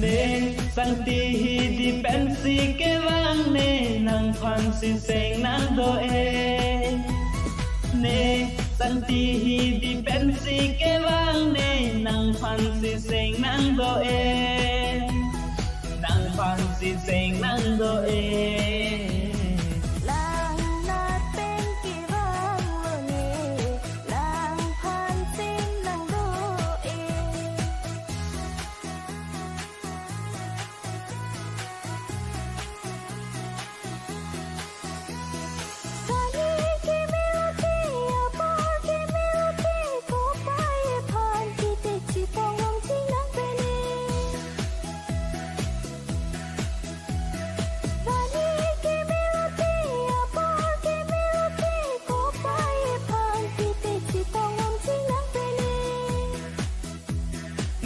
nè sang ti hi di pensi ke wang nè nang phan si seng nang do e nè sang ti hi di pensi ke wang nè nang phan si seng nang do e nang phan si seng nang do e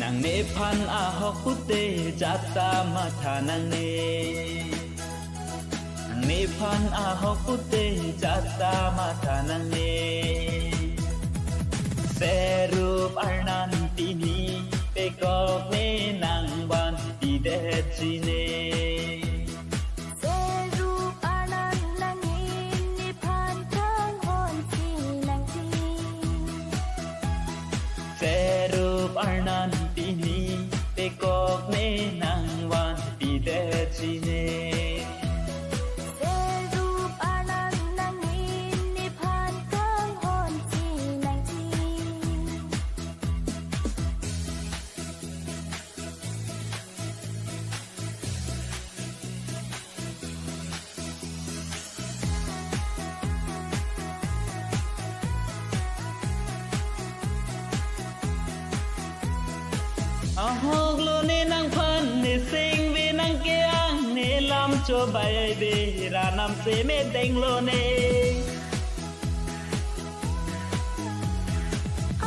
nang ne phan a hok putte jata matha nang ne phan a hok putte jata matha nang ne se rup arnan tini pe kok ne nang ban ti de chi ne se rup arnan nang ni phan thang hon chi nang ti se rup arnan tini pe kok ne nang wan ti de chi ne se rup arnan nang ni phan thang hon chi nang ti a hok lo ne nang phan ne sing ve nang ke ang ne lam cho bai be ra nam se me deng lo ne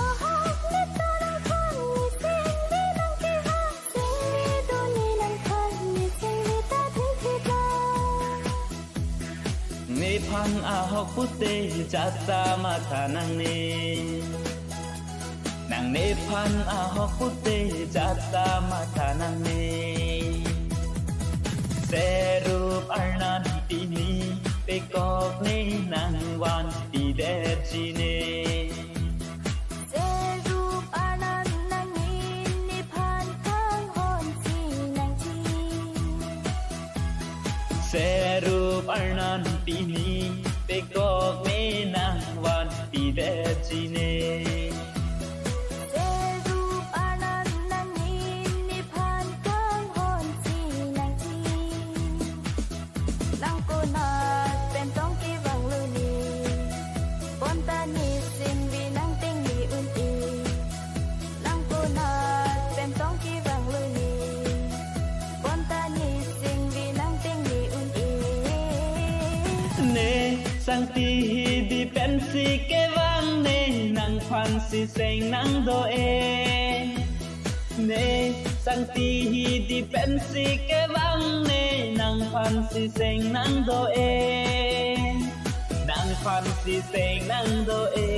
a hok ne to nang phan ni sing ve nang ke ha sing ve do ni nang phan ni sing ve ta thi thi ta ne phan a hok putte jata matha nang ne phan a hok putte jata matha nang ne se rup arnan tini pe kok ne nang wan ti de chi ne se rup arnan nang ni phan thang hon chi nang ti se rup arnan tini pe kok ne nang wan ti de chi ne se rup arnan nang ni phan thang hon chi nang ti nang ko na pen tong ki wang lu ni pon ta ni sin vi nang ting ni un ti nang ko na pen tong ki wang lu ni pon ta ni sin vi nang ting ni un ti ne sang ti hi di pensi ke wang ne nang phan si seng nang do e ne sang ti hi di pensi ke wang ne nang phan si seng nang do e nang phan si seng nang do e